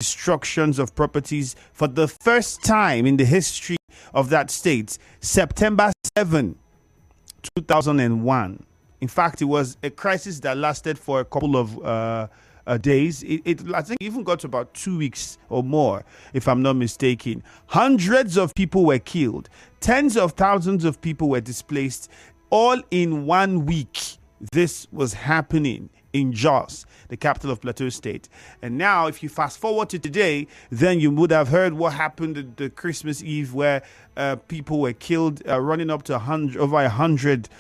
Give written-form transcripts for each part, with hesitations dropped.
destructions of properties for the first time in the history of that state, September 7, 2001. In fact, it was a crisis that lasted for a couple of days. I think even got to about 2 weeks or more, if I'm not mistaken. Hundreds of people were killed. Tens of thousands of people were displaced, all in 1 week. This was happening in Jos, the capital of Plateau State. And now, if you fast forward to today, then you would have heard what happened the Christmas Eve, where people were killed, running up to over 100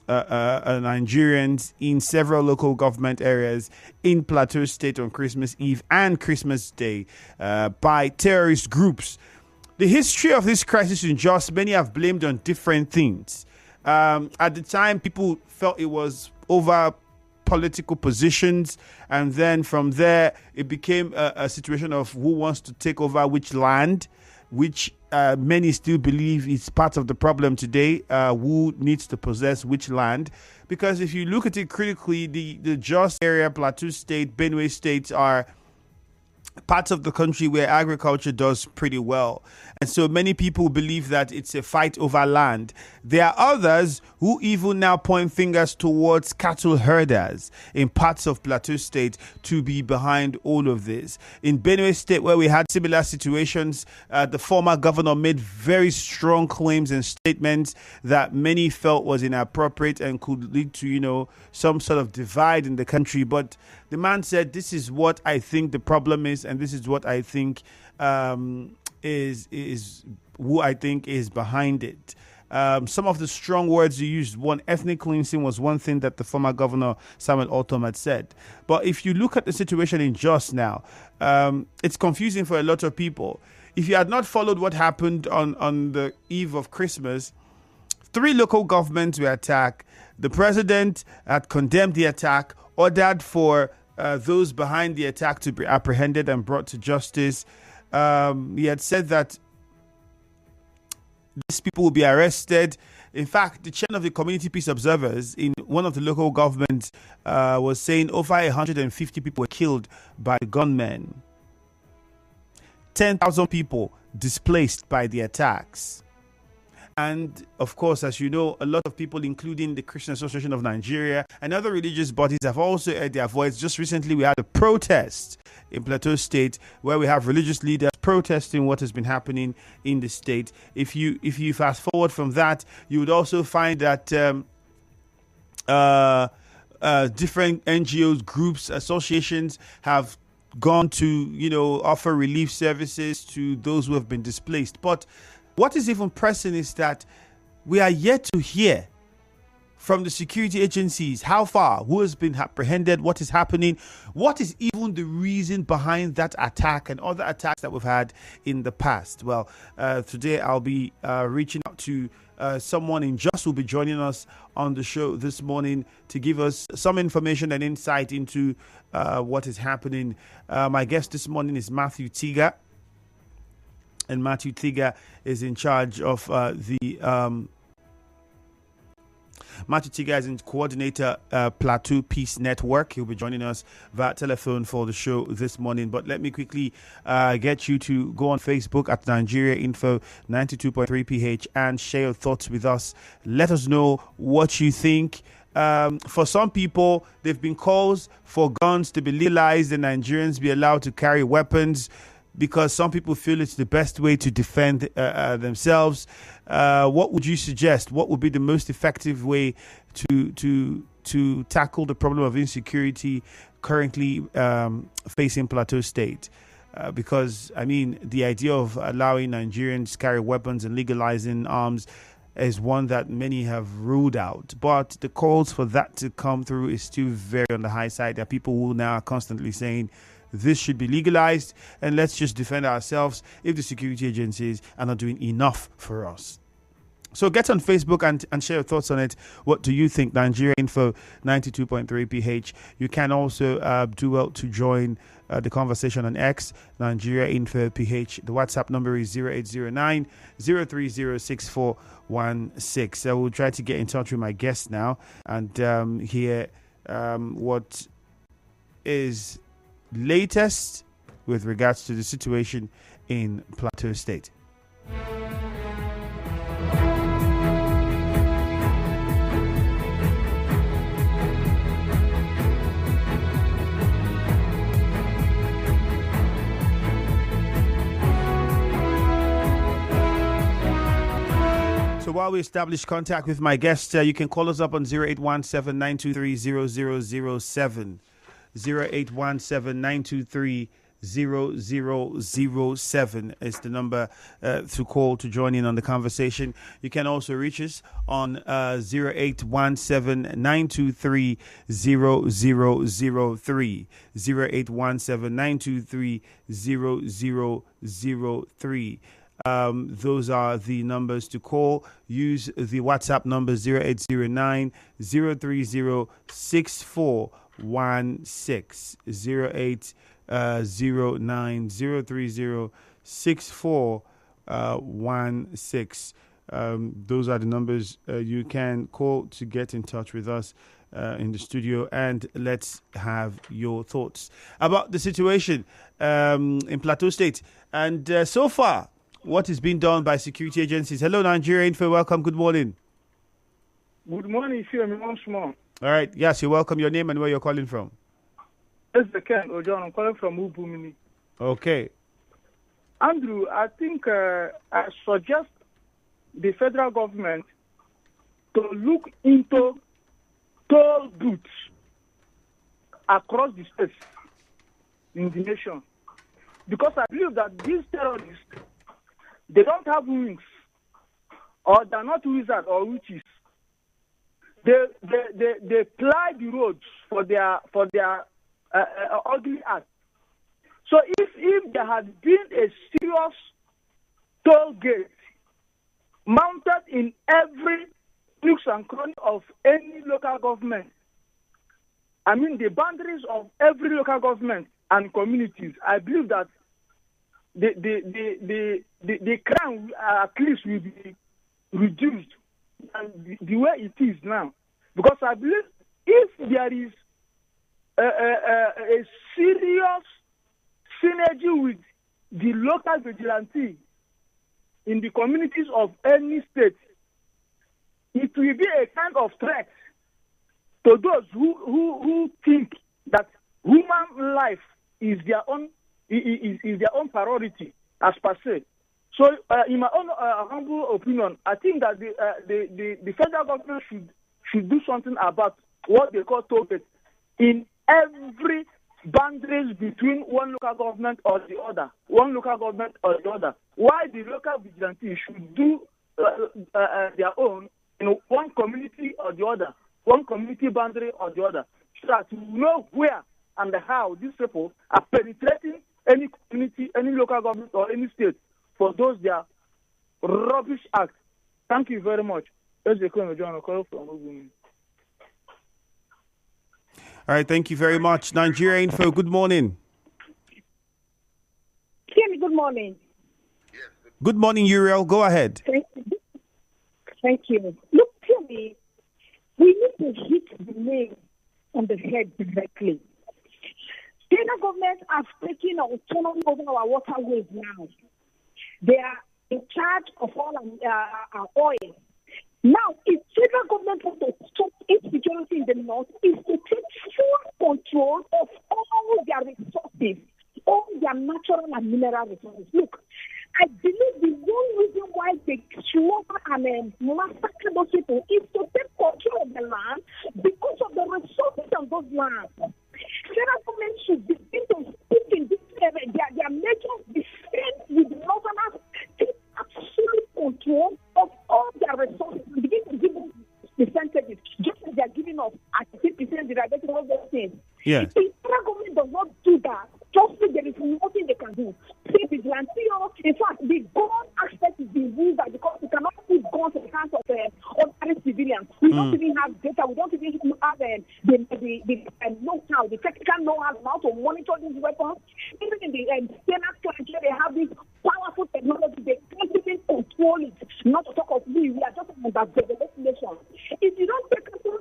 Nigerians in several local government areas in Plateau State on Christmas Eve and Christmas Day by terrorist groups. The history of this crisis in Jos, many have blamed on different things. At the time, people felt it was over political positions, and then from there it became a situation of who wants to take over which land, which many still believe is part of the problem today, who needs to possess which land. Because if you look at it critically, the Jos area, Plateau State, Benue States are parts of the country where agriculture does pretty well. And so many people believe that it's a fight over land. There are others who even now point fingers towards cattle herders in parts of Plateau State to be behind all of this. In Benue State, where we had similar situations, the former governor made very strong claims and statements that many felt was inappropriate and could lead to, some sort of divide in the country. But the man said, this is what I think the problem is, and this is what I think is who I think is behind it. Some of the strong words he used, ethnic cleansing was one thing that the former governor Samuel Ortom had said. But if you look at the situation in Jos now, it's confusing for a lot of people. If you had not followed what happened on the eve of Christmas, 3 local governments were attacked. The president had condemned the attack, ordered for those behind the attack to be apprehended and brought to justice. He had said that these people will be arrested. In fact, the chairman of the Community Peace Observers in one of the local governments was saying over 150 people were killed by the gunmen. 10,000 people displaced by the attacks. And of course, as you know, a lot of people, including the Christian Association of Nigeria and other religious bodies, have also heard their voice. Just recently, we had a protest in Plateau State where we have religious leaders protesting what has been happening in the state. If you fast forward from that, you would also find that different NGOs, groups, associations have gone to, offer relief services to those who have been displaced. But what is even pressing is that we are yet to hear from the security agencies how far, who has been apprehended, what is happening, what is even the reason behind that attack and other attacks that we've had in the past. Well, today I'll be reaching out to someone in Jos who will be joining us on the show this morning to give us some information and insight into what is happening. My guest this morning is Matthew Tegha. And Matthew Tegha is in charge of Matthew Tegha is in coordinator Plateau Peace Network. He'll be joining us via telephone for the show this morning. But let me quickly get you to go on Facebook at Nigeria Info 92.3 PH and share your thoughts with us. Let us know what you think. For some people, there have been calls for guns to be legalized and Nigerians be allowed to carry weapons, because some people feel it's the best way to defend themselves. What would you suggest? What would be the most effective way to tackle the problem of insecurity currently facing Plateau State? Because, the idea of allowing Nigerians to carry weapons and legalizing arms is one that many have ruled out. But the calls for that to come through is still very on the high side. There are people who now are constantly saying, this should be legalized and let's just defend ourselves if the security agencies are not doing enough for us. So get on Facebook and share your thoughts on it. What do you think? Nigeria Info 92.3 PH. You can also do well to join the conversation on X, Nigeria Info PH. The WhatsApp number is 0809 030 6416. I will try to get in touch with my guest now and hear what is latest with regards to the situation in Plateau State. So while we establish contact with my guest, you can call us up on 0817-923-0007. 0817-923-0007 is the number to call to join in on the conversation. You can also reach us on 0817-923-0003. 0817-923-0003. Those are the numbers to call. Use the WhatsApp number 0809 030 6416. 0809 030 6416. Those are the numbers you can call to get in touch with us in the studio, and let's have your thoughts about the situation in Plateau State. And so far, what is being done by security agencies? Hello, Nigeria Info. Welcome. Good morning. Good morning, Femi. Once more. All right. Yes, you're welcome. Your name and where you're calling from? It's the Ken Ojon. I'm calling from Ubumini. Okay. Andrew, I think I suggest the federal government to look into toll booths across the states in the nation. Because I believe that these terrorists, they don't have wings, or they're not wizards or witches. They ply the roads for their ugly act. So if there had been a serious toll gate mounted in every nooks and cranny of any local government, I mean the boundaries of every local government and communities, I believe that the crime at least will be reduced and the way it is now. Because I believe if there is a serious synergy with the local vigilante in the communities of any state, it will be a kind of threat to those who think that human life is their own priority as per se. So, in my own humble opinion, I think that the federal government should do something about what they call toll gates in every boundaries between one local government or the other. Why the local vigilantes should do their own in one community or the other, one community boundary or the other, so that we know where and how these people are penetrating any community, any local government or any state for those their rubbish acts. Thank you very much. All right, thank you very much. Nigeria Info, good morning. Kenny, good morning. Good morning, Uriel. Go ahead. Thank you. Look, Kenny, we need to hit the nail on the head directly. Federal government has taken autonomy over our waterways now. They are in charge of all our oil. Now, if federal government wants to stop insecurity in the north, is to take full control of all their resources, all their natural and mineral resources. Look, I believe the one reason why they slaughter and massacre those people is to take control of the land because of the resources on those lands. Federal government should begin to speak in this area. Their major defense with the northerners take absolute control of all their resources and begin to give them percentages, just as they are giving us at 50% derivation of those things. Yeah. If the federal government does not do that, trust me, there is nothing they can do. See, vigilante, in fact, the gun aspect is being used because we cannot put guns in the hands of ordinary civilians. We don't even have data. We don't even have the know-how, the technical know-how how to monitor these weapons. Even in the Senate country, they have this powerful technology. They can't even control it. Not to talk of we are just an underdeveloped nation. If you don't take control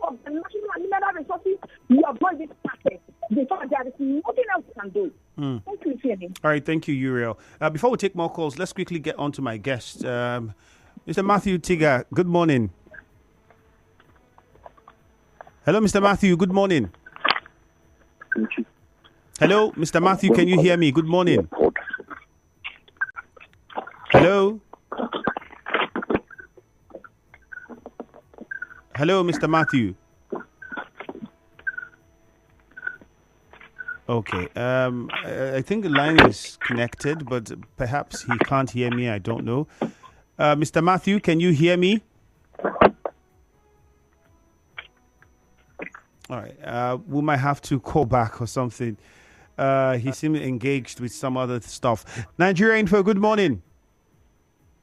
of the national and mineral resources, you are going to be started. Before there is nothing else we can do. Thank you, Femi. All right, thank you, Uriel. Before we take more calls, let's quickly get on to my guest, Mr. Matthew Tegha. Good morning. Hello, Mr. Matthew. Good morning. Hello, Mr. Matthew. Can you hear me? Good morning. Hello. Hello, Mr. Matthew. Okay. I think the line is connected, but perhaps he can't hear me. I don't know. Mr. Matthew, can you hear me? All right. We might have to call back or something. He seemed engaged with some other stuff. Nigeria Info, good morning.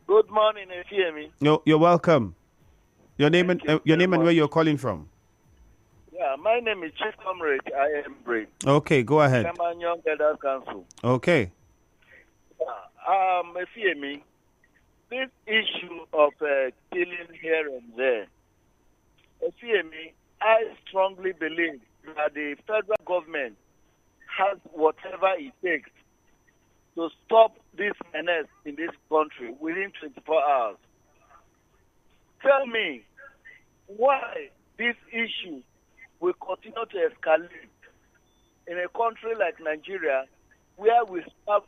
Good morning, if you hear me. You're welcome. Your name and where you're calling from. Yeah, my name is Chief Comrade. I am Brave. Okay, go ahead. Chairman Young Elders Council. Okay. If you hear me, this issue of killing here and there, if you hear me, I strongly believe that the federal government has whatever it takes to stop this menace in this country within 24 hours. Tell me why this issue will continue to escalate in a country like Nigeria, where we have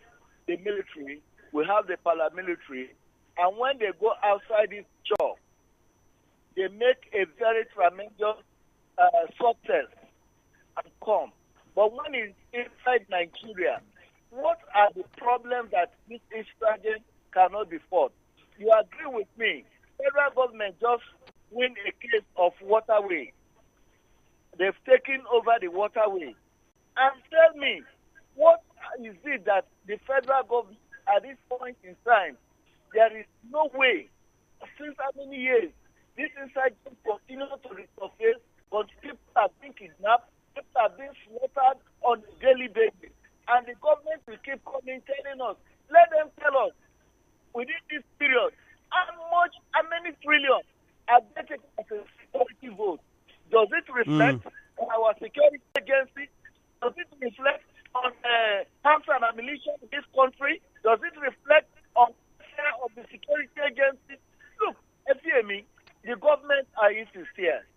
the military, we have the paramilitary, and when they go outside this job, they make a very tremendous success and come. But when it's inside Nigeria, what are the problems that this insurgent cannot be fought? You agree with me? Federal government just win a case of waterway. They've taken over the waterway. And tell me, what is it that the federal government at this point in time, there is no way, since how many years, this insurgents continue to resurface, but people are being kidnapped, people are being slaughtered on a daily basis. And the government will keep coming telling us, let them tell us, within this period, how many trillion are they taking as a security vote? Does it reflect on our security agency? Does it reflect on arms and ammunition in this country? Does it reflect on the share of the security agency? Look, FCME, the government are insincere.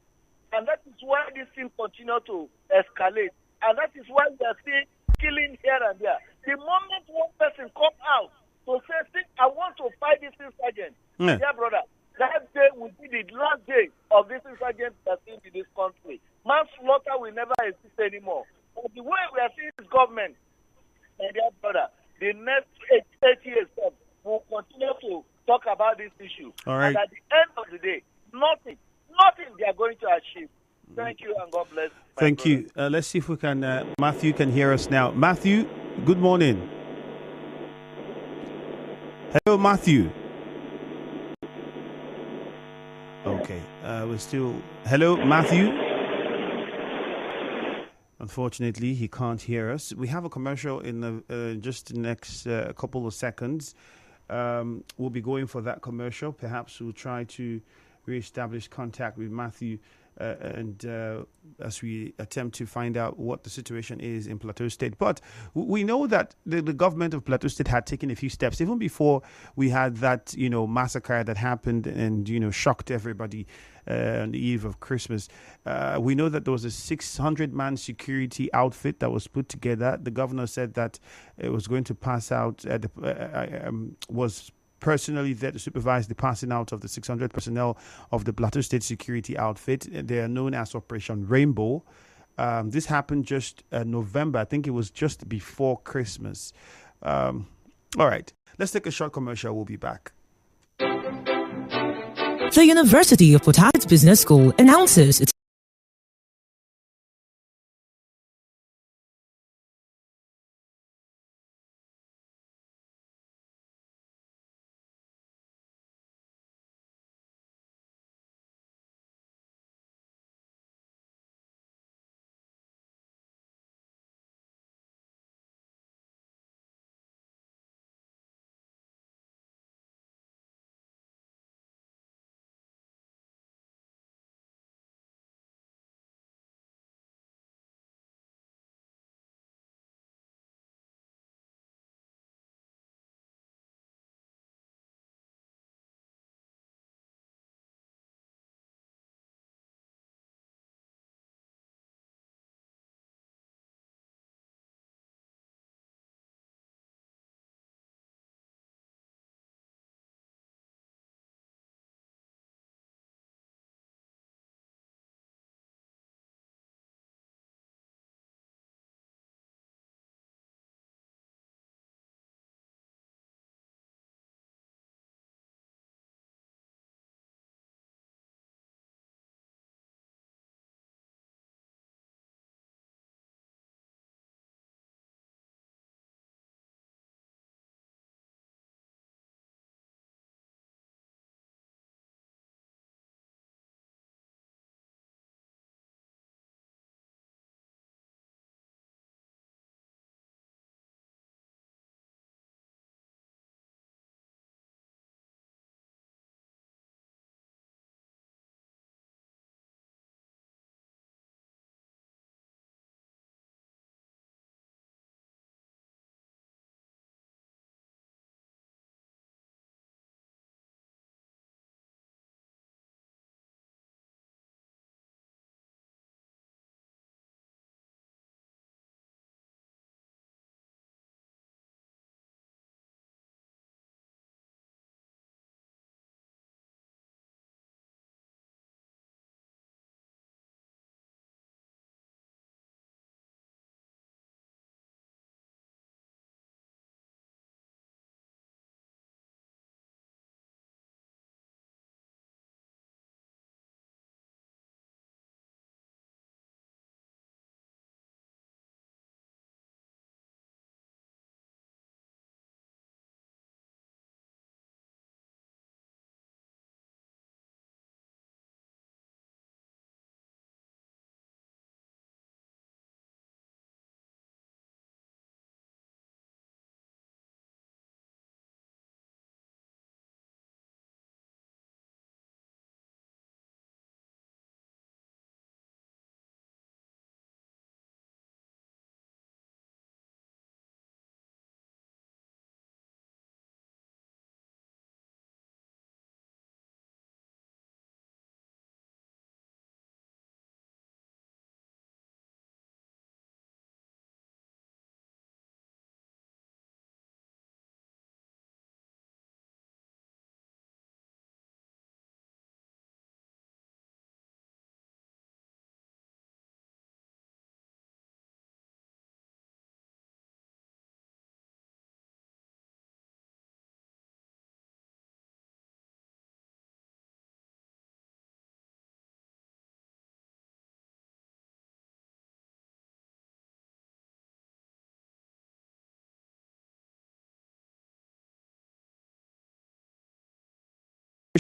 And that is why this thing continue to escalate. And that is why we are seeing killing here and there. The moment one person comes out to say, think, I want to fight this insurgent, yeah, brother, that day will be the last day of this insurgent that's in this country. Manslaughter will never exist anymore. But the way we are seeing this government, my dear brother, the next 8 years will continue to talk about this issue. All right. And at the end of the day, nothing they are going to achieve. Thank you and God bless. Thank you. Let's see if we can, Matthew can hear us now. Matthew, good morning. Hello, Matthew. Okay, we're still... Hello, Matthew. Unfortunately, he can't hear us. We have a commercial in just the next couple of seconds. We'll be going for that commercial. Perhaps we'll try to reestablish contact with Matthew and as we attempt to find out what the situation is in Plateau State. But we know that the government of Plateau State had taken a few steps even before we had that, massacre that happened and, shocked everybody on the eve of Christmas. We know that there was a 600-man security outfit that was put together. The governor said that it was going to pass out, was personally there to supervise the passing out of the 600 personnel of the Plateau State security outfit. They are known as Operation Rainbow. This happened just November. I think it was just before Christmas. All right. Let's take a short commercial. We'll be back. The University of Port Harcourt Business School announces its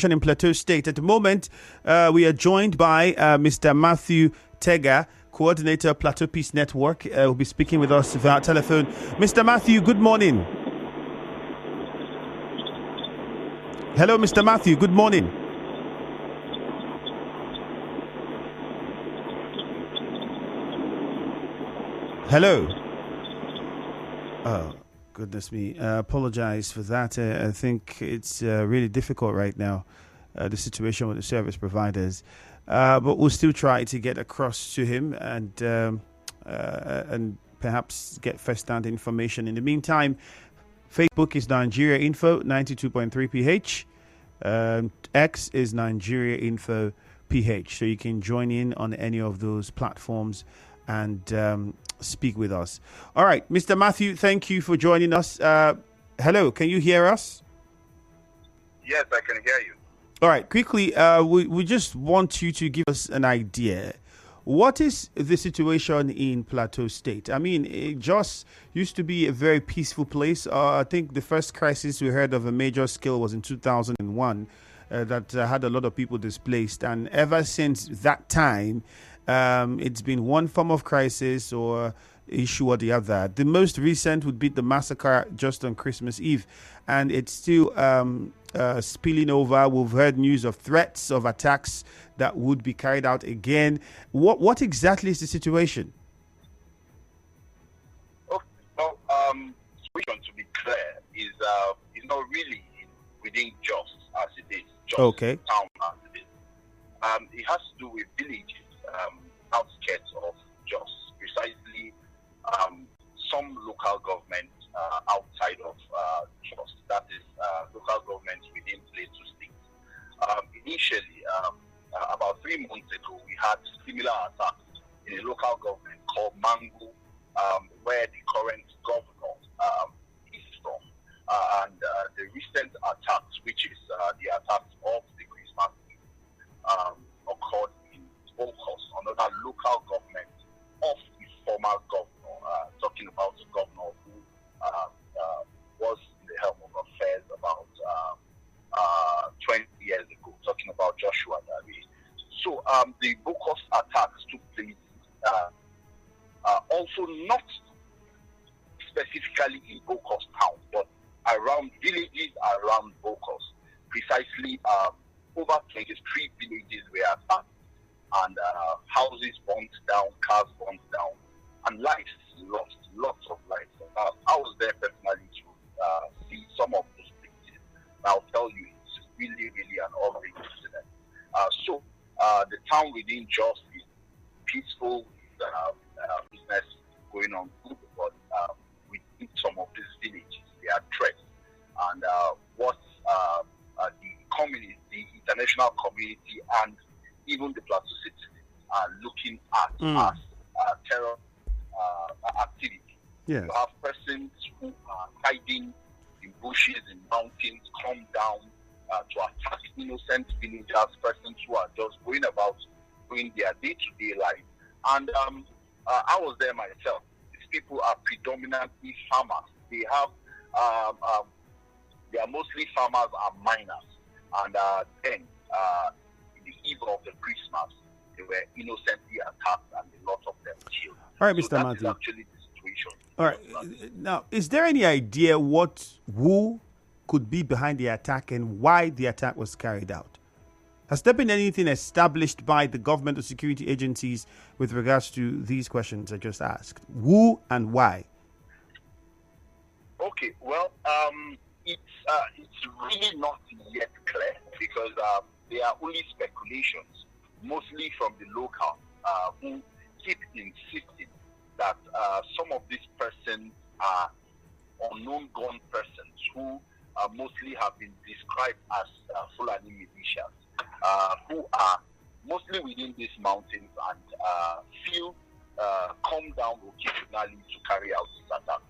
in Plateau State. At the moment, we are joined by Mr. Matthew Tegha, coordinator, Plateau Peace Network. Will be speaking with us via telephone. Mr. Matthew, good morning. Hello, Mr. Matthew. Good morning. Hello. Oh, goodness me. Apologize for that. I think it's really difficult right now, the situation with the service providers. But we'll still try to get across to him and perhaps get first-hand information. In the meantime, Facebook is Nigeria Info 92.3 PH. X is Nigeria Info PH. So you can join in on any of those platforms and speak with us. All right, Mr. Matthew, thank you for joining us. Hello, can you hear us? Yes, I can hear you. All right, quickly, we just want you to give us an idea. What is the situation in Plateau State? I mean, it just used to be a very peaceful place. I think the first crisis we heard of a major scale was in 2001 that had a lot of people displaced. And ever since that time, it's been one form of crisis or issue or the other. The most recent would be the massacre just on Christmas Eve. And it's still spilling over. We've heard news of threats of attacks that would be carried out again. What exactly is the situation? Okay, well, situation, to be clear, is not really within Jos as it is. Jos Okay. Town as it is. It has to do with villages outskirts of Jos, precisely some local government outside of Jos. That is local governments within Plateau State. Initially, about 3 months ago, we had similar attacks in a local government called Mango, where the current governor is from. And the recent attacks, which is the attacks of the Christmas Eve, occurred in Focus, another local government of the former governor, talking about the governor who was in the helm of affairs about 20 years ago, talking about Joshua Dare. So the Bokos attacks took place also not specifically in Bokos town, but around villages around Bokos. Precisely over 23 villages were attacked, and houses burnt down, cars burnt down, and lives lost, lots of lives. I was there personally to see some of those places. I'll tell you, it's really, really an horrible incident. So the town within Jos is peaceful, business going on good, but within some of these villages, they are threats. And what the community, the international community, and even the Plateau citizens are looking at as terror activity. Yes. You have persons who are hiding in bushes, in mountains, come down to attack innocent villagers, persons who are just going about doing their day-to-day life. And I was there myself. These people are predominantly farmers. They have, they are mostly farmers and miners. And then, in the eve of the Christmas, they were innocently attacked and a lot of them killed. All right, So Mr. that Matthew. is actually the situation. All right. Now, is there any idea who could be behind the attack and why the attack was carried out? Has there been anything established by the government or security agencies with regards to these questions I just asked? Who and why? Okay, well, it's really not yet clear because there are only speculations, mostly from the local, who keep insisting that some of these persons are unknown gun persons who mostly have been described as Fulani militias, who are mostly within these mountains and feel come down occasionally to carry out these attacks.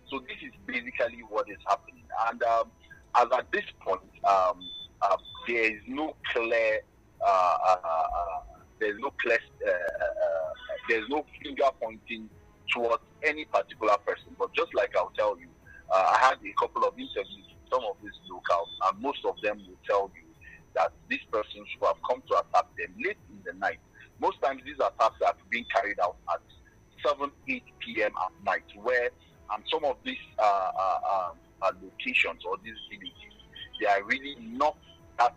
So this is basically what is happening. And as at this point, there is no clear, there's no finger pointing towards any particular person. But just like I'll tell you, I had a couple of interviews with some of these locals, and most of them will tell you that these persons who have come to attack them late in the night. Most times these attacks are being carried out at 7, 8 p.m. at night, where some of these locations or these villages, they are really not that,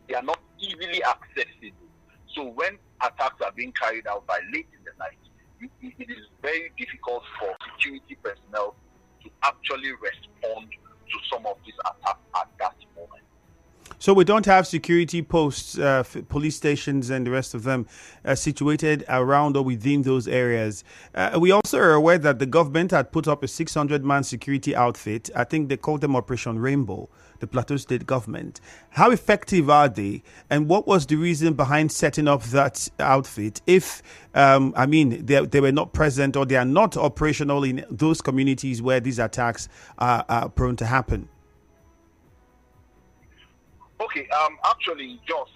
they are not easily accessible. So when attacks are being carried out by late in the night, it is very difficult for security personnel to actually respond to some of these attacks at that moment. So we don't have security posts, police stations and the rest of them situated around or within those areas. We also are aware that the government had put up a 600-man security outfit. I think they called them Operation Rainbow, the Plateau State government. How effective are they? And what was the reason behind setting up that outfit if, they were not present or they are not operational in those communities where these attacks are prone to happen? Okay, actually, just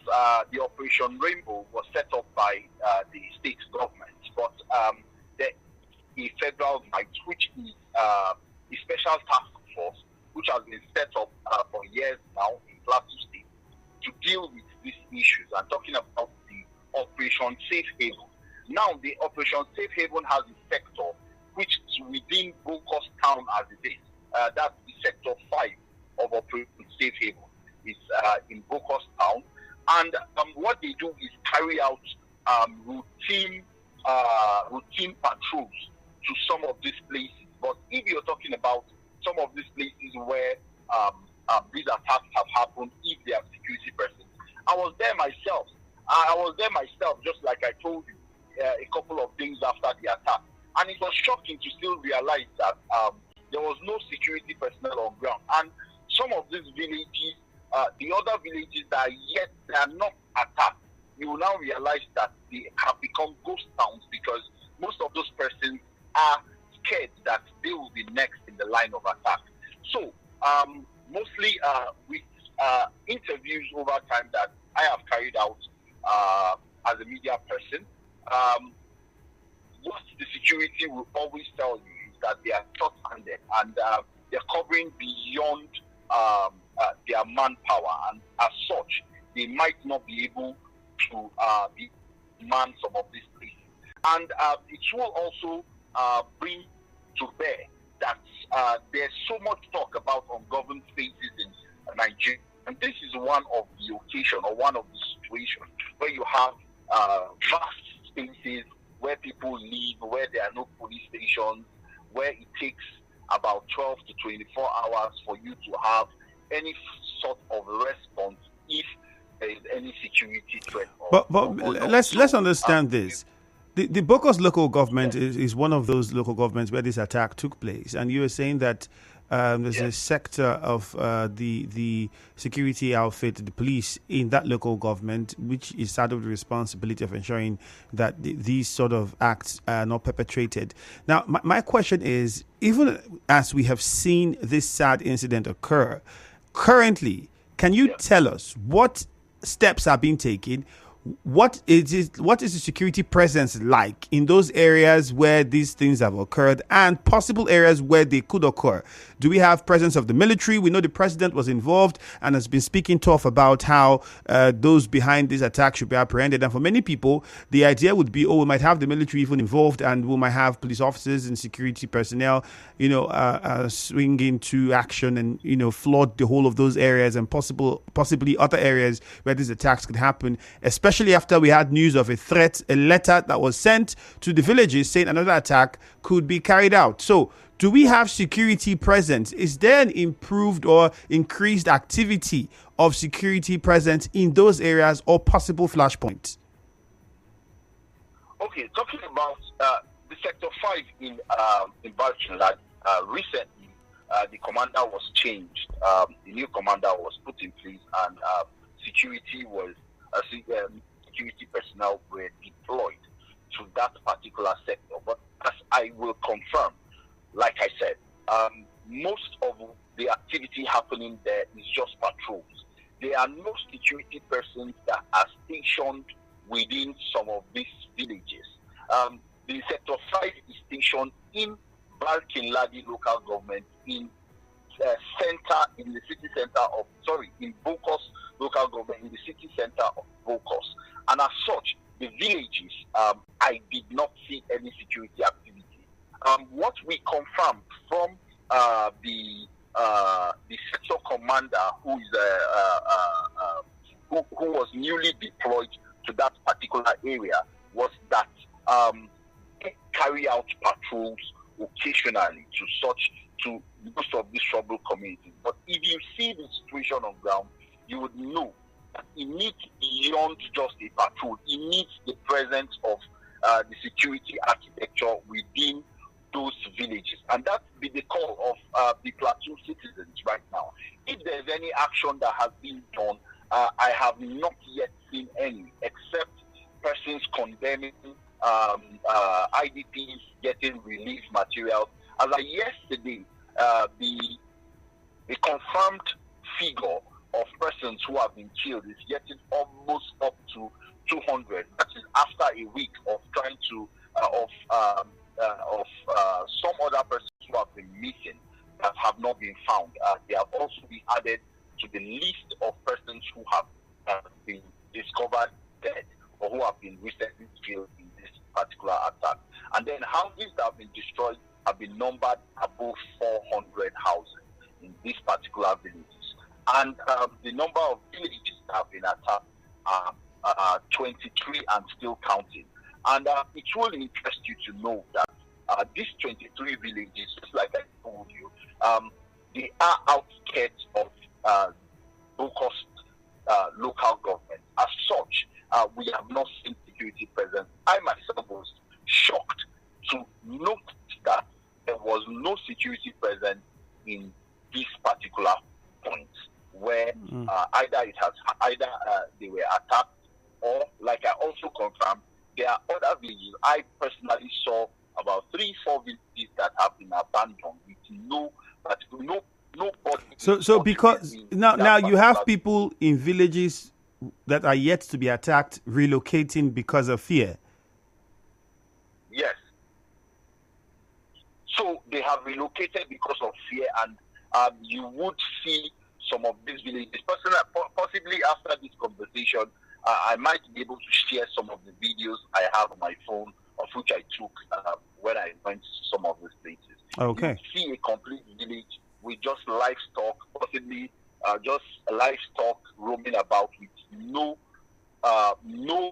the Operation Rainbow was set up by the state government, but the federal might, which is a special task force, which has been set up for years now in Plateau State to deal with these issues. I'm talking about the Operation Safe Haven. Now, the Operation Safe Haven has a sector which is within Bocos Town as it is. That's the Sector 5 of Operation Safe Haven. Is in Bocos Town, and what they do is carry out routine patrols to some of these places. But if you're talking about some of these places where these attacks have happened, if they have security persons, I was there myself. Just like I told you a couple of days after the attack, and it was shocking to still realize that there was no security personnel on ground, and some of these villages. The other villages that are not attacked, you will now realize that they have become ghost towns because most of those persons are scared that they will be next in the line of attack. So, mostly with interviews over time that I have carried out as a media person, what the security will always tell you is that they are short-handed and they're covering beyond their manpower, and as such, they might not be able to man some of these places. And it will also bring to bear that there's so much talk about ungoverned spaces in Nigeria, and this is one of the occasion or one of the situations where you have vast spaces where people live, where there are no police stations, where it takes about 12 to 24 hours for you to have any sort of response if there is any security threat. But let's understand this. The Bocos local government is one of those local governments where this attack took place, and you were saying that there's a sector of the security outfit, the police in that local government, which is saddled with the responsibility of ensuring that these sort of acts are not perpetrated. Now, my question is, even as we have seen this sad incident occur, currently, can you tell us what steps are being taken? What is the security presence like in those areas where these things have occurred and possible areas where they could occur? Do we have presence of the military? We know the president was involved and has been speaking tough about how those behind this attack should be apprehended. And for many people, the idea would be, we might have the military even involved, and we might have police officers and security personnel, swing into action and, flood the whole of those areas and possibly other areas where these attacks could happen, especially after we had news of a letter that was sent to the villages saying another attack could be carried out. So, do we have security presence? Is there an improved or increased activity of security presence in those areas or possible flashpoints? Okay, talking about the Sector 5 in Balchin, recently the commander was changed. The new commander was put in place, and security personnel were deployed to that particular sector. But as I will confirm, like I said, most of the activity happening there is just patrols. There are no security persons that are stationed within some of these villages. The Sector 5 is stationed in Balkin Ladi local government in center in the city center of, in Bokos local government, in the city center of Bokos. And as such, the villages, I did not see any security activity. What we confirmed from the sector commander, who is who was newly deployed to that particular area, was that they carry out patrols occasionally to most of these troubled communities. But if you see the situation on ground, you would know that it needs beyond just a patrol. It needs the presence of the security architecture within those villages. And that's been the call of the Plateau citizens right now. If there's any action that has been done, I have not yet seen any, except persons condemning IDPs getting relief materials. As of yesterday, the confirmed figure of persons who have been killed is getting almost up to 200. That is after a week of trying to some other persons who have been missing that have not been found. They have also been added to the list of persons who have been discovered dead or who have been recently killed in this particular attack. And then houses that have been destroyed have been numbered above 400 houses in these particular villages. And the number of villages that have been attacked are 23 and still counting. And it will interest you to know that these 23 villages, just like I told you, they are outskirts of Bokos local government. As such, we have not seen security presence. I myself was shocked to note that there was no security presence in this particular point, where either they were attacked, or, like I also confirmed, there are other villages. I personally saw about 3-4 villages that have been abandoned with nobody. So because now you have people in villages that are yet to be attacked relocating because of fear. Yes. So they have relocated because of fear, and you would see some of these villages. Possibly after this conversation, I might be able to share some of the videos I have on my phone, of which I took when I went to some of these places. Okay. You see a complete village with just livestock, possibly just livestock roaming about with nobody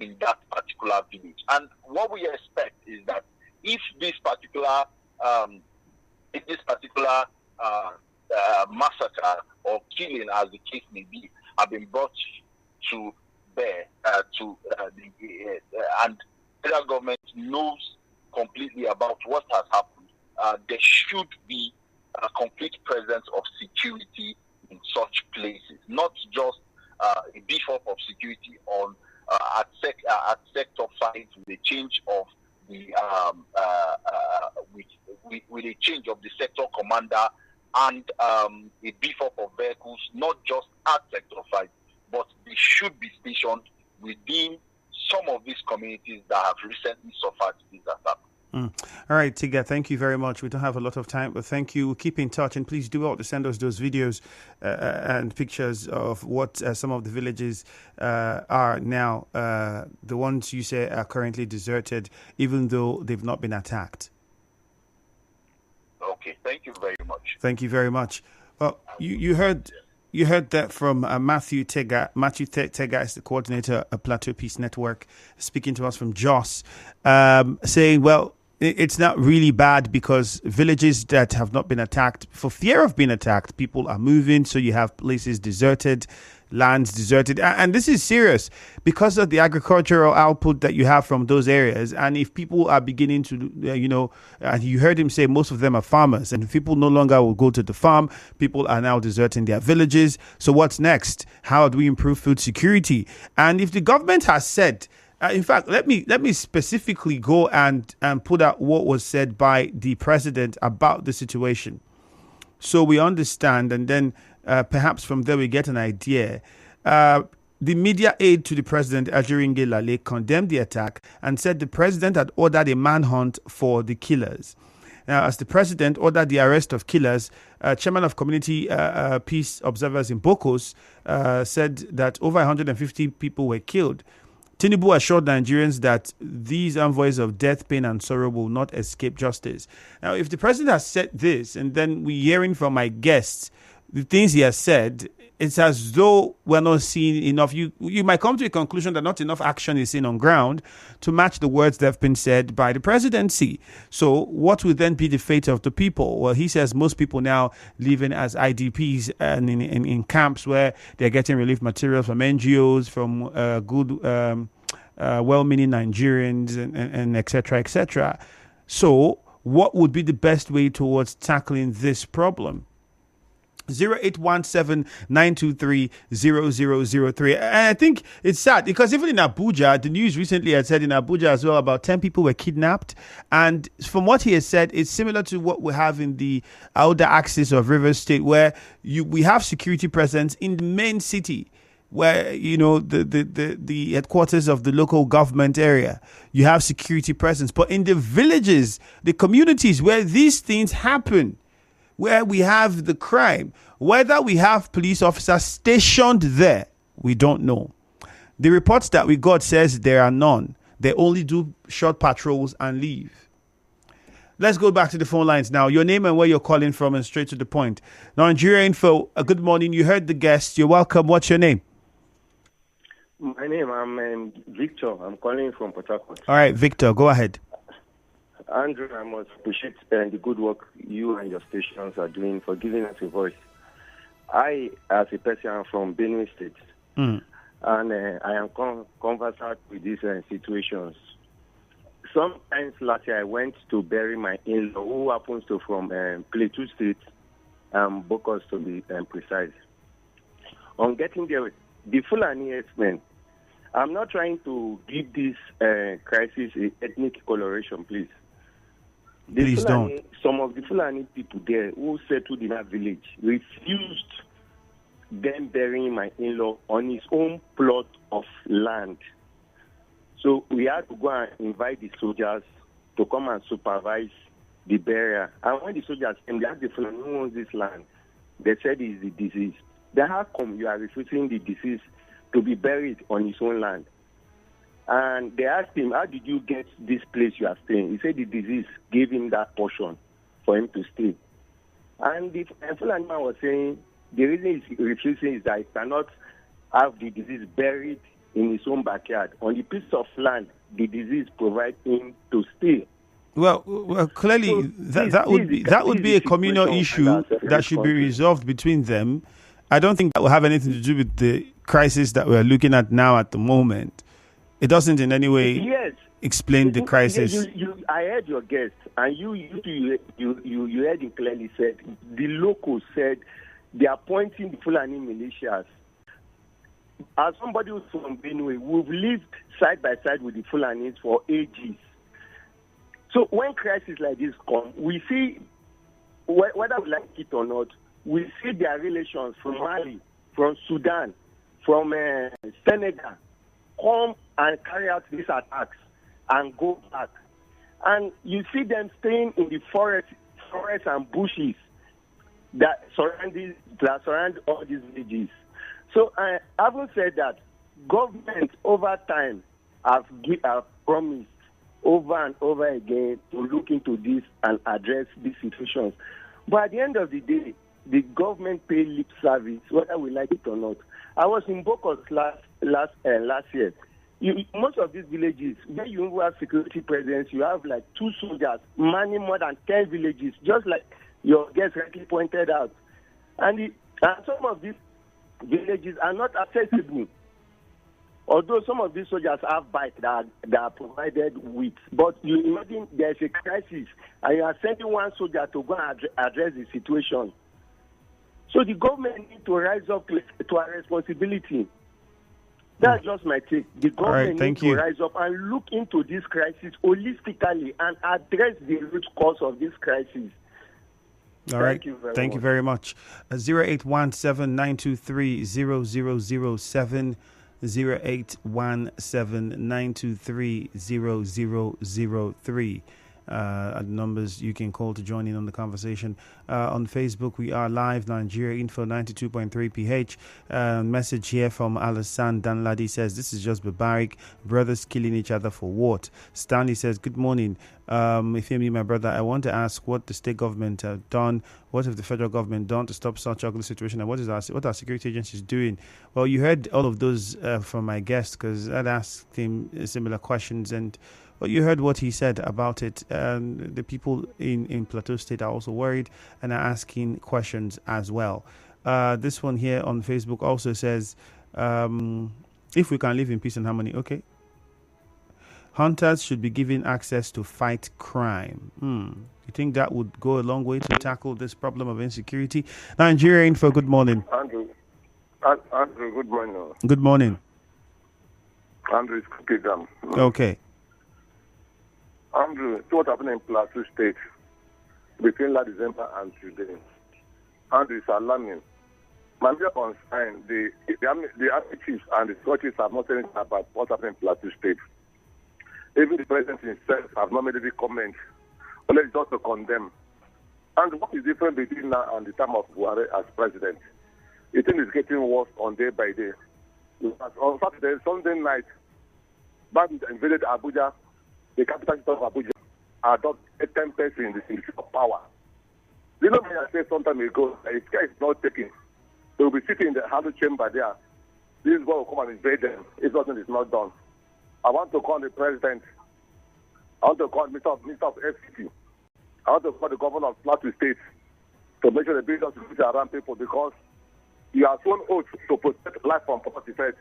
in that particular village. And what we expect is that if this particular massacre or killing, as the case may be, have been brought to bear and the federal government knows completely about what has happened, there should be a complete presence of security in such places, not just a beef up of security on at sector 5 with the change of the with a change of the sector commander and a beef up of vehicles, not just at sector 5, but they should be stationed within some of these communities that have recently suffered this attack. All right, Tegha, thank you very much. We don't have a lot of time, but thank you. Keep in touch, and please do out to send us those videos and pictures of what some of the villages are now. The ones you say are currently deserted, even though they've not been attacked. Okay, thank you very much. Thank you very much. Well, you heard that from Matthew Tegha. Matthew Tegha is the coordinator of Plateau Peace Network, speaking to us from Jos, saying, well, it's not really bad because villages that have not been attacked, for fear of being attacked, people are moving. So you have places deserted, lands deserted. And this is serious because of the agricultural output that you have from those areas. And if people are beginning to, and you heard him say most of them are farmers, and if people no longer will go to the farm, people are now deserting their villages. So what's next? How do we improve food security? And if the government has said, in fact, let me specifically go and put out what was said by the president about the situation, so we understand, and then perhaps from there we get an idea. The media aide to the president, Ajiringe Lale, condemned the attack and said the president had ordered a manhunt for the killers. Now, as the president ordered the arrest of killers, chairman of community peace observers in Bokos said that over 150 people were killed. Tinubu assured Nigerians that these envoys of death, pain, and sorrow will not escape justice. Now, if the president has said this, and then we're hearing from my guests the things he has said, it's as though we're not seeing enough. You might come to a conclusion that not enough action is seen on ground to match the words that have been said by the presidency. So what would then be the fate of the people? Well, he says most people now living as IDPs and in camps where they're getting relief materials from NGOs, from good, well-meaning Nigerians, and et cetera, et cetera. So what would be the best way towards tackling this problem? 0817-923-0003. And I think it's sad because even in Abuja, the news recently had said in Abuja as well, about 10 people were kidnapped. And from what he has said, it's similar to what we have in the outer axis of Rivers State, where we have security presence in the main city, where, you know, the headquarters of the local government area, you have security presence. But in the villages, the communities where these things happen, where we have the crime, whether we have police officers stationed there, we don't know. The reports that we got says there are none. They only do short patrols and leave. Let's go back to the phone lines now. Your name and where you're calling from, and straight to the point. Nigeria Info, good morning. You heard the guest. You're welcome. What's your name? My name, I'm Victor. I'm calling from Port Harcourt. All right, Victor, go ahead. Andrew, I must appreciate the good work you and your stations are doing for giving us a voice. I, as a person, am from Benue State, and I am conversant with these situations. Sometimes last year I went to bury my in-law, who happens to from Plateau State, Bokos to be precise. On getting there, the Fulani herdsmen, I'm not trying to give this crisis an ethnic coloration, please. Please Fulani, don't. Some of the Fulani people there who settled in that village refused them burying my in-law on his own plot of land. So we had to go and invite the soldiers to come and supervise the burial. And when the soldiers came, they asked the Fulani who owns this land. They said it's the disease. Then how come you are refusing the disease to be buried on his own land? And they asked him, how did you get this place you are staying? He said the disease gave him that portion for him to stay. And the Fulani man was saying the reason he's refusing is that he cannot have the disease buried in his own backyard. On the piece of land, the disease provides him to stay. Well, clearly So that would be a communal issue that should be resolved between them. I don't think that will have anything to do with the crisis that we're looking at now at the moment. It doesn't in any way explain the crisis. I heard your guest, and you heard him clearly said, the locals said they are pointing the Fulani militias. As somebody who's from Benue, we've lived side by side with the Fulanis for ages. So when crises like this come, we see, whether we like it or not, we see their relations from Mali, from Sudan, from Senegal, come and carry out these attacks and go back. And you see them staying in the forests and bushes that surround all these villages. So having said that, government over time have promised over and over again to look into this and address these situations. But at the end of the day, the government pay lip service, whether we like it or not. I was in Bokos last year. Most of these villages, where you have security presence, you have like 2 soldiers manning more than 10 villages, just like your guest rightly pointed out. And some of these villages are not accessible. Although some of these soldiers have bikes that are provided with. But you imagine there's a crisis and you are sending one soldier to go and address the situation. So the government needs to rise up to our responsibility. That's just my take. The government needs to rise up and look into this crisis holistically and address the root cause of this crisis. All right. Thank you very much. 0817-923-0007. 0817-923-0003. the numbers you can call to join in on the conversation. On Facebook, we are live, Nigeria Info 92.3 PH. Message here from Alassane Danladi says, this is just barbaric, brothers killing each other for what? Stanley says, good morning. Ifemi, my brother, I want to ask what the state government have done. What have the federal government done to stop such ugly situation? And what are security agencies doing? Well, you heard all of those from my guest, because I'd asked him similar questions, and well, you heard what he said about it. The people in Plateau State are also worried and are asking questions as well. This one here on Facebook also says, if we can live in peace and harmony, okay. Hunters should be given access to fight crime. You think that would go a long way to tackle this problem of insecurity? Nigeria Info, good morning. Andrew, good morning. Good morning. Andrew, it's Cookie Jam. Okay. Andrew, see what happened in Plateau State between last December and today. Andrew, it's alarming. My major concern, the army chiefs and the security chiefs have not said anything about what happened in Plateau State. Even the president himself have not made any comment, only just to condemn. And what is different between now and the time of Buhari as president? The thing is getting worse on day by day. On Saturday, Sunday night, bandits invaded Abuja, the capital city of Abuja, adopted 10 persons in the seat of power. You know, when I said some time ago, if care is not taken, they will be sitting in the Hallowed chamber there. This boy will come and invade them if nothing is not done. I want to call the president. I want to call the Minister of FCT. I want to call the governor of Plateau State to make sure the business is around people, because you are sworn oath to protect life from property first.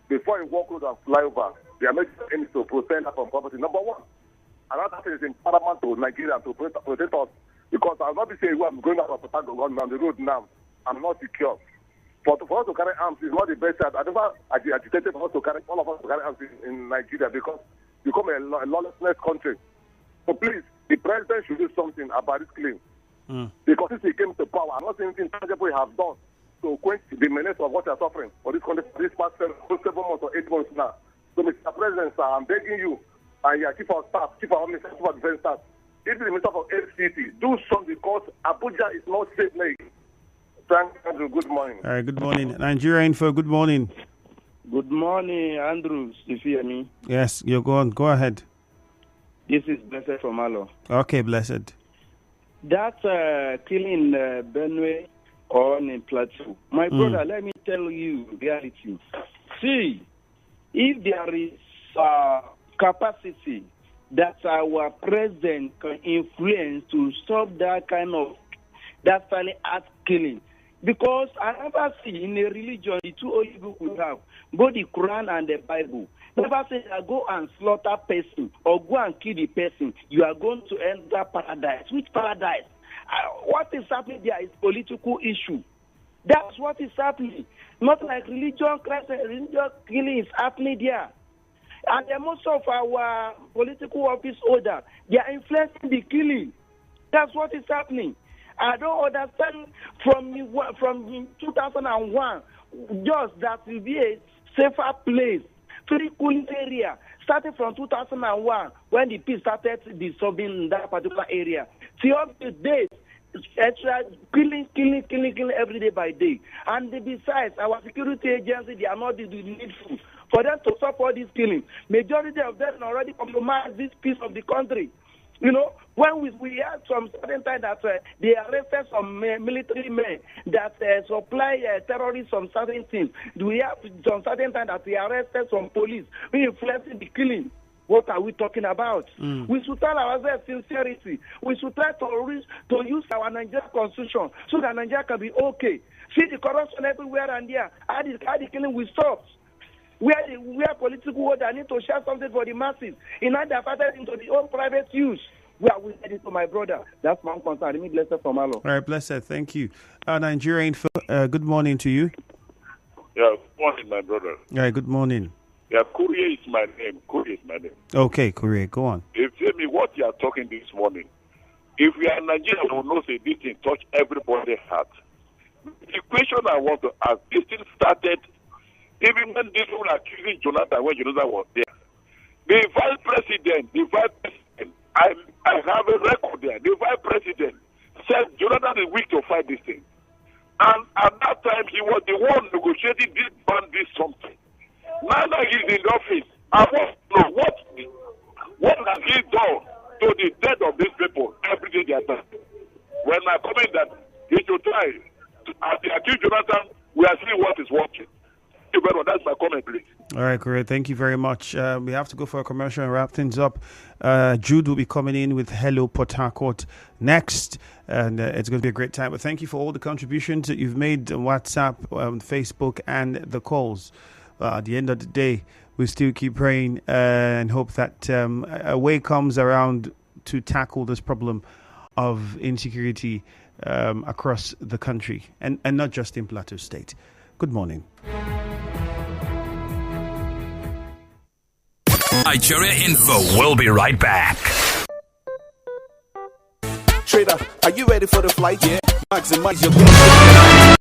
Before you walk road and fly over, they are making aims to protect life from property. Number one. Another thing is in paramount to Nigeria to protect us, because I will not be saying, well, I'm going out of Patagon on the road now. I'm not secure. For us to carry arms is not the best. I never agitated for us to carry, all of us to carry arms in Nigeria, because we become a lawlessness country. So please, the president should do something about this claim. Because since he came to power, I'm not saying anything tangible he has done to quench the menace of what they are suffering for this country for this past 7 months or 8 months now. So, Mr. President, sir, I'm begging you, and your chief of staff, chief of minister, chief of defense staff, if the minister of FCT, do something, because Abuja is not safe. Thank you. Good morning. All right, good morning. Nigeria Info, good morning. Good morning, Andrew. You hear me? Yes, you're going. Go ahead. This is Blessed from Alo. Okay, Blessed. That killing Benue or in Plateau. My brother, let me tell you reality. See, if there is capacity that our president can influence to stop that kind of silent act killing, because I never see in a religion the two only books we have, both the Quran and the Bible, never say that go and slaughter person or go and kill the person, you are going to enter paradise. Which paradise? What is happening there is political issue. That's what is happening. Not like religion, Christ, religious killing is happening there. And most of our political office holder, they are influencing the killing. That's what is happening. I don't understand from 2001, just that will be a safer place, very cooling area. Starting from 2001, when the peace started dissolving in that particular area, till up to date, extra killing every day by day. And besides, our security agency, they are not the needful for them to stop all this killing. Majority of them already compromise this peace of the country. You know, when we had some certain time that they arrested some military men that supply terrorists some certain things. We have some certain time that we arrested some police who influencing the killing. What are we talking about? We should tell ourselves sincerity. We should try to use our Nigerian constitution so that Nigeria can be okay. See the corruption everywhere and there. How the killing will stop. Where political order need to share something for the masses. In order to into the own private use. We are with it to my brother. That's my concern. Me Blessed from Alo. All right, Blessed. Thank you. Nigeria Info, good morning to you. Yeah, good morning, my brother. All right, good morning. Yeah, Courier is my name. Okay, Courier, go on. If you tell me what you are talking this morning, if we are in Nigeria, we will know say this thing touch everybody's heart. The question I want to ask, this thing started even when this one accusing Jonathan when Jonathan was there. The vice president, I I have a record there. The vice president said Jonathan is weak to fight this thing. And at that time, he was the one negotiating this ban, this something. Now that he's in the office, I want to know what has he done to the death of these people every day they are dying. When I comment that he should try, as the accused Jonathan, we are seeing what is working. Thank you very much. That's my comment, please. All right, great. Thank you very much. We have to go for a commercial and wrap things up. Jude will be coming in with Hello Port Harcourt next, and it's going to be a great time. But thank you for all the contributions that you've made on WhatsApp, Facebook, and the calls. At the end of the day, we still keep praying and hope that a way comes around to tackle this problem of insecurity across the country, and not just in Plateau State. Good morning. Nigeria Info. We'll be right back. Trader, are you ready for the flight? Yeah. Maximize your